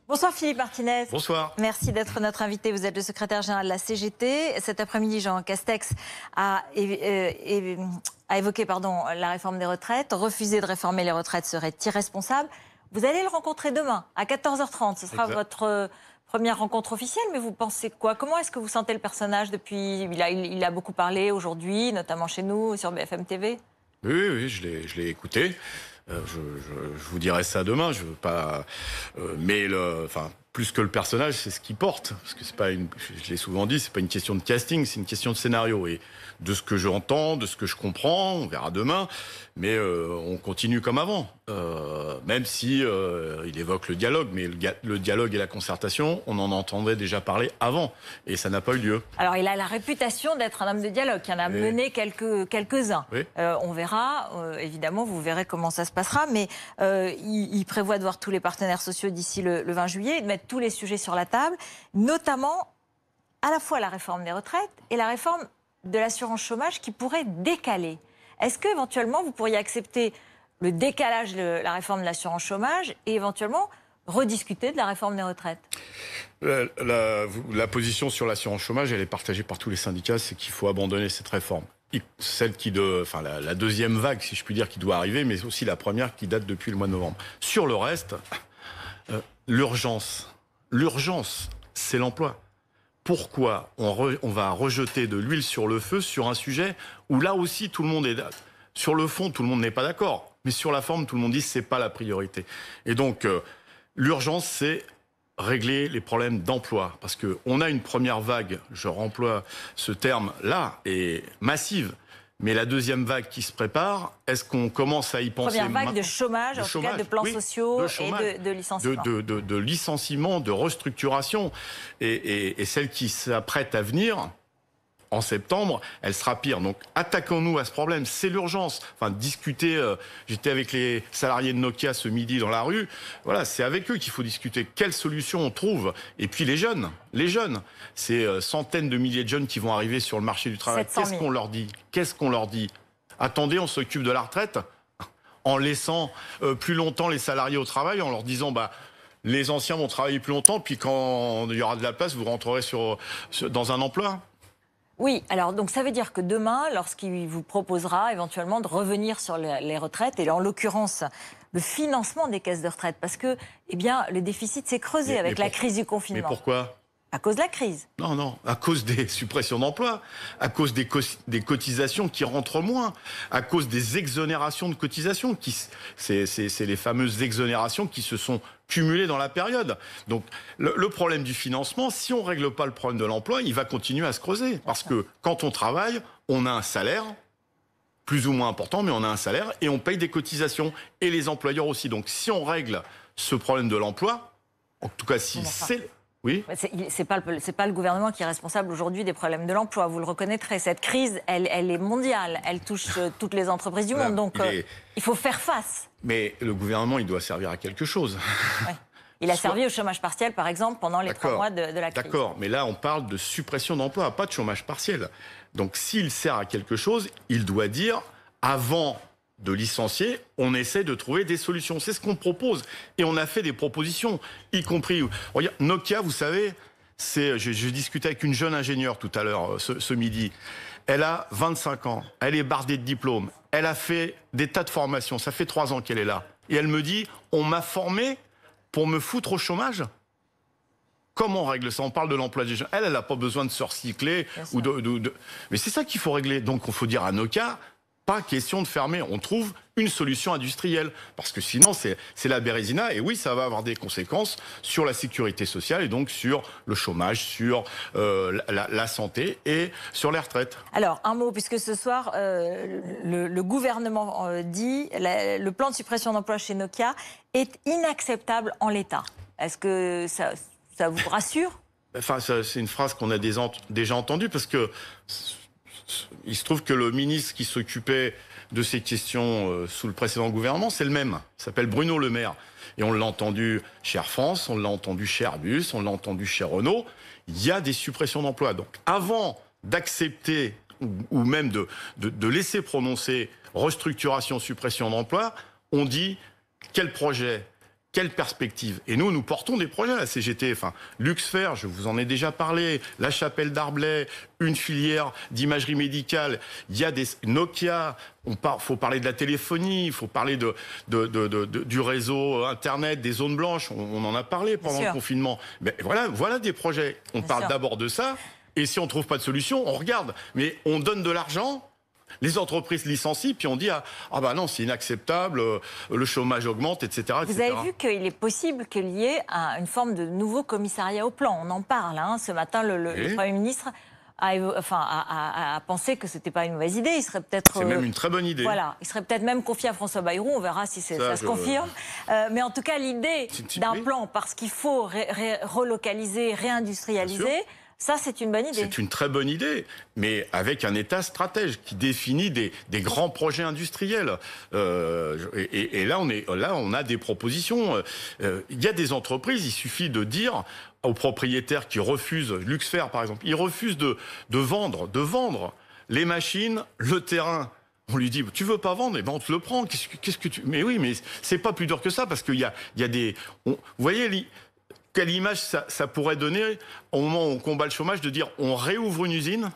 Bonsoir Philippe Martinez. Bonsoir. Merci d'être notre invité. Vous êtes le secrétaire général de la CGT. Cet après-midi, Jean Castex a évoqué la réforme des retraites. Refuser de réformer les retraites serait irresponsable. Vous allez le rencontrer demain à 14h30. Ce sera votre première rencontre officielle, mais vous pensez quoi? Comment est-ce que vous sentez le personnage depuis... Il a beaucoup parlé aujourd'hui, notamment chez nous, sur BFM TV. Oui, je l'ai écouté. Je vous dirai ça demain. Je veux pas, mais plus que le personnage, c'est ce qu'il porte. Parce que c'est pas je l'ai souvent dit, c'est pas une question de casting, c'est une question de scénario. Et de ce que j'entends, de ce que je comprends, on verra demain. Mais on continue comme avant, même si il évoque le dialogue. Mais le dialogue et la concertation, on en entendait déjà parler avant, et ça n'a pas eu lieu. Alors il a la réputation d'être un homme de dialogue. Il en a mené quelques-uns. Oui. On verra. Évidemment, vous verrez comment ça se passera. Mais il prévoit de voir tous les partenaires sociaux d'ici le 20 juillet et de mettre tous les sujets sur la table, notamment à la fois la réforme des retraites et la réforme de l'assurance chômage qui pourrait décaler. Est-ce qu'éventuellement vous pourriez accepter le décalage de la réforme de l'assurance chômage et éventuellement rediscuter de la réforme des retraites? La position sur l'assurance chômage, elle est partagée par tous les syndicats, c'est qu'il faut abandonner cette réforme. La deuxième vague, si je puis dire, qui doit arriver, mais aussi la première qui date depuis le mois de novembre. Sur le reste, l'urgence, c'est l'emploi. Pourquoi on va rejeter de l'huile sur le feu sur un sujet où là aussi tout le monde est d'accord. Sur le fond, tout le monde n'est pas d'accord, mais sur la forme, tout le monde dit que c'est pas la priorité. Et donc, l'urgence, c'est régler les problèmes d'emploi, parce que on a une première vague, je remploie ce terme-là, est massive. Mais la deuxième vague qui se prépare, est-ce qu'on commence à y penser? Première vague de chômage, en tout cas de plans sociaux et de licenciements. De licenciements, de restructuration. Et celle qui s'apprête à venir, en septembre, elle sera pire. Donc attaquons-nous à ce problème, c'est l'urgence. Discuter, j'étais avec les salariés de Nokia ce midi dans la rue, voilà, c'est avec eux qu'il faut discuter. Quelle solution on trouve? Et puis les jeunes, c'est centaines de milliers de jeunes qui vont arriver sur le marché du travail. Qu'est-ce qu'on leur dit? Attendez, on s'occupe de la retraite en laissant plus longtemps les salariés au travail, en leur disant les anciens vont travailler plus longtemps, puis quand il y aura de la place, vous rentrerez dans un emploi. Oui, alors donc ça veut dire que demain, lorsqu'il vous proposera éventuellement de revenir sur les retraites, et en l'occurrence le financement des caisses de retraite, parce que le déficit s'est creusé avec la crise du confinement. Mais pourquoi? À cause de la crise. Non, à cause des suppressions d'emplois, à cause des cotisations qui rentrent moins, à cause des exonérations de cotisations, c'est les fameuses exonérations qui se sont cumulées dans la période. Donc le problème du financement, si on ne règle pas le problème de l'emploi, il va continuer à se creuser. Parce que quand on travaille, on a un salaire, plus ou moins important, mais on a un salaire et on paye des cotisations. Et les employeurs aussi. Donc si on règle ce problème de l'emploi, en tout cas si c'est... Oui. C'est pas le gouvernement qui est responsable aujourd'hui des problèmes de l'emploi. Vous le reconnaîtrez. Cette crise, elle est mondiale. Elle touche toutes les entreprises du monde. Donc, il faut faire face. Mais le gouvernement, il doit servir à quelque chose. Ouais. Il a servi au chômage partiel, par exemple, pendant les 3 mois de la crise. D'accord, mais là, on parle de suppression d'emploi, pas de chômage partiel. Donc, s'il sert à quelque chose, il doit dire, avant de licencier, on essaie de trouver des solutions. C'est ce qu'on propose. Et on a fait des propositions, y compris... Regarde, Nokia, vous savez, je discutais avec une jeune ingénieure tout à l'heure, ce midi. Elle a 25 ans, elle est bardée de diplômes, elle a fait des tas de formations, ça fait 3 ans qu'elle est là. Et elle me dit, on m'a formée pour me foutre au chômage? Comment on règle ça? On parle de l'emploi des jeunes. Elle n'a pas besoin de se recycler. Mais c'est ça qu'il faut régler. Donc il faut dire à Nokia... Pas question de fermer, on trouve une solution industrielle. Parce que sinon, c'est la bérésina. Et oui, ça va avoir des conséquences sur la sécurité sociale et donc sur le chômage, sur la santé et sur les retraites. Alors, un mot, puisque ce soir, le gouvernement dit le plan de suppression d'emplois chez Nokia est inacceptable en l'état. Est-ce que ça vous rassure? C'est une phrase qu'on a déjà entendue parce que... Il se trouve que le ministre qui s'occupait de ces questions sous le précédent gouvernement, c'est le même. Il s'appelle Bruno Le Maire. Et on l'a entendu chez Air France, on l'a entendu chez Airbus, on l'a entendu chez Renault. Il y a des suppressions d'emplois. Donc avant d'accepter ou même de laisser prononcer restructuration, suppression d'emplois, on dit quel projet, quelle perspective? Et nous portons des projets à la CGT. Enfin, Luxfer, je vous en ai déjà parlé, la Chapelle d'Arblay, une filière d'imagerie médicale. Il y a des Nokia. Faut parler de la téléphonie, il faut parler du réseau Internet, des zones blanches. On en a parlé pendant le confinement. Mais voilà des projets. On parle d'abord de ça. Et si on trouve pas de solution, on regarde. Mais on donne de l'argent. Les entreprises licencient, puis on dit ah bah non, c'est inacceptable, le chômage augmente, etc. Vous avez vu qu'il est possible qu'il y ait une forme de nouveau commissariat au plan. On en parle. Ce matin, le Premier ministre a pensé que c'était pas une mauvaise idée. Il serait peut-être. C'est même une très bonne idée. Voilà, il serait peut-être même confié à François Bayrou. On verra si ça se confirme. Mais en tout cas, l'idée d'un plan, parce qu'il faut relocaliser, réindustrialiser. Ça, c'est une bonne idée. C'est une très bonne idée, mais avec un État stratège qui définit des grands projets industriels. Et là, on a des propositions. Il y a des entreprises, il suffit de dire aux propriétaires qui refusent, Luxfer par exemple, ils refusent de vendre les machines, le terrain. On lui dit, tu veux pas vendre, eh ben on te le prend. Qu'est-ce que tu... Mais oui, mais c'est pas plus dur que ça, parce qu'il y a des... Vous voyez... Quelle image ça pourrait donner au moment où on combat le chômage de dire on réouvre une usine,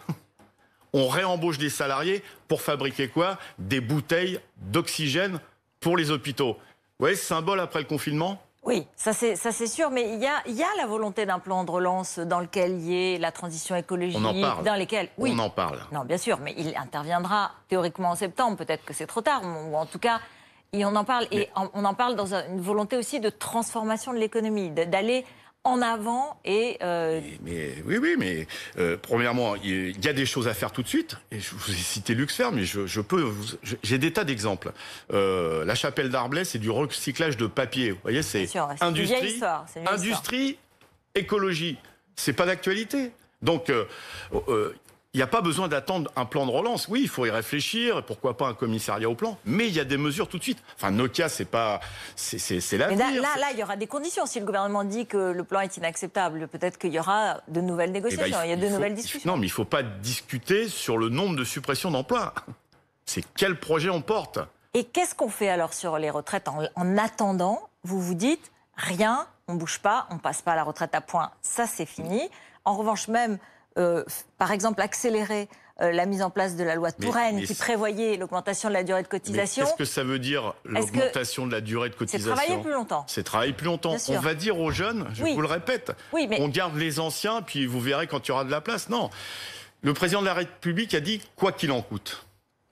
on réembauche des salariés pour fabriquer quoi? Des bouteilles d'oxygène pour les hôpitaux. Vous voyez ce symbole après le confinement? Oui, ça c'est sûr, mais il y a la volonté d'un plan de relance dans lequel il y ait la transition écologique, on en parle. dans lesquels... Oui. On en parle. Non, bien sûr, mais il interviendra théoriquement en septembre, peut-être que c'est trop tard, ou en tout cas... Et on en parle, on en parle dans une volonté aussi de transformation de l'économie, d'aller en avant et... Oui, premièrement, il y a des choses à faire tout de suite. Et je vous ai cité Luxfer, mais j'ai des tas d'exemples. La Chapelle d'Arblay, c'est du recyclage de papier. Vous voyez, c'est industrie, écologie. C'est pas d'actualité. Donc... il n'y a pas besoin d'attendre un plan de relance. Oui, il faut y réfléchir, pourquoi pas un commissariat au plan, mais il y a des mesures tout de suite. Enfin, Nokia, c'est l'avenir. Là, il y aura des conditions. Si le gouvernement dit que le plan est inacceptable, peut-être qu'il y aura de nouvelles négociations, il y a de nouvelles discussions. Non, mais il ne faut pas discuter sur le nombre de suppressions d'emplois. C'est quel projet on porte. Et qu'est-ce qu'on fait alors sur les retraites en attendant? Vous vous dites, rien, on ne bouge pas, on ne passe pas à la retraite à point, ça c'est fini. En revanche, même... par exemple, accélérer la mise en place de la loi Touraine qui prévoyait l'augmentation de la durée de cotisation. Qu'est-ce que ça veut dire, l'augmentation de la durée de cotisation? C'est travailler plus longtemps. C'est travailler plus longtemps. On va dire aux jeunes, je vous le répète, on garde les anciens, puis vous verrez quand il y aura de la place. Non. Le président de la République a dit quoi qu'il en coûte.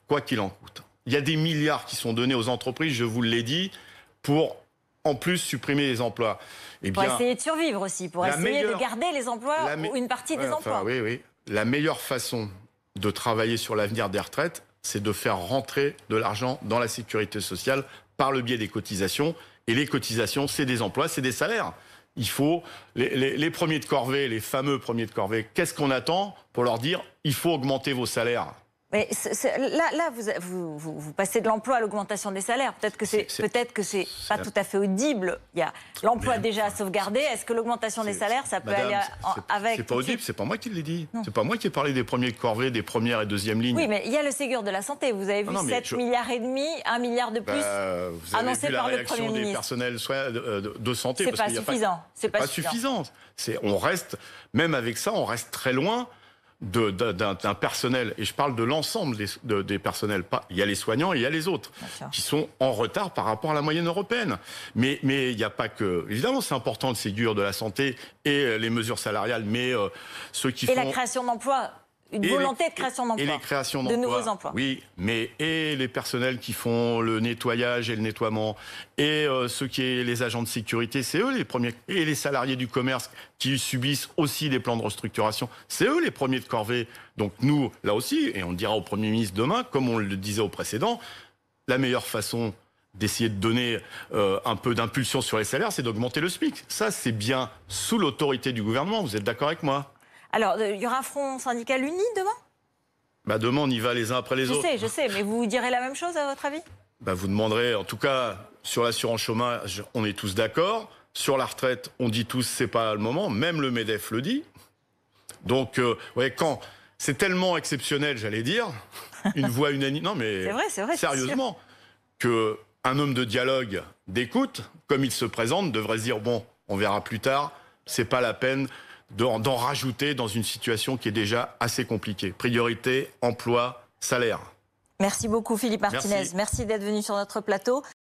Quoi qu'il en coûte. Il y a des milliards qui sont donnés aux entreprises, je vous l'ai dit, pour en plus supprimer les emplois. Pour essayer de survivre aussi, pour essayer de garder les emplois ou une partie des emplois. Oui. La meilleure façon de travailler sur l'avenir des retraites, c'est de faire rentrer de l'argent dans la sécurité sociale par le biais des cotisations. Et les cotisations, c'est des emplois, c'est des salaires. Il faut, les premiers de corvée, les fameux premiers de corvée, qu'est-ce qu'on attend pour leur dire il faut augmenter vos salaires? Mais là, vous passez de l'emploi à l'augmentation des salaires. Peut-être que c'est pas tout à fait audible. Il y a l'emploi déjà à sauvegarder. Est-ce que l'augmentation des salaires, ça peut aller avec... C'est pas audible, c'est pas moi qui l'ai dit. C'est pas moi qui ai parlé des premiers de corvée, des premières et deuxièmes lignes. Oui, mais il y a le Ségur de la santé. Vous avez vu 7,5 milliards, 1 milliard de plus annoncé par le Premier ministre. Des personnels de santé. C'est pas suffisant. C'est pas suffisant. On reste, même avec ça, on reste très loin d'un personnel, et je parle de l'ensemble des personnels, il y a les soignants et il y a les autres, qui sont en retard par rapport à la moyenne européenne. Mais il n'y a pas que... Évidemment, c'est important le Ségur de la santé et les mesures salariales, mais ceux qui font... Et la création d'emplois, une volonté de création d'emplois. Et les créations d'emplois. De nouveaux emplois. Oui, mais et les personnels qui font le nettoyage et le nettoiement, et les agents de sécurité, c'est eux les premiers. Et les salariés du commerce qui subissent aussi des plans de restructuration, c'est eux les premiers de corvée. Donc nous, là aussi, et on le dira au Premier ministre demain, comme on le disait au précédent, la meilleure façon d'essayer de donner un peu d'impulsion sur les salaires, c'est d'augmenter le SMIC. Ça, c'est bien sous l'autorité du gouvernement. Vous êtes d'accord avec moi? Alors, il y aura un front syndical uni demain? Demain, on y va les uns après les autres. Je sais, mais vous direz la même chose à votre avis? Vous demanderez, en tout cas, sur l'assurance chômage, on est tous d'accord. Sur la retraite, on dit tous, c'est pas le moment. Même le MEDEF le dit. Donc, quand c'est tellement exceptionnel, j'allais dire, une voix unanime. Non, mais c'est vrai, sérieusement, que un homme de dialogue, d'écoute, comme il se présente, devrait se dire, bon, on verra plus tard, c'est pas la peine d'en rajouter dans une situation qui est déjà assez compliquée. Priorité, emploi, salaire. Merci beaucoup Philippe Martinez. Merci d'être venu sur notre plateau.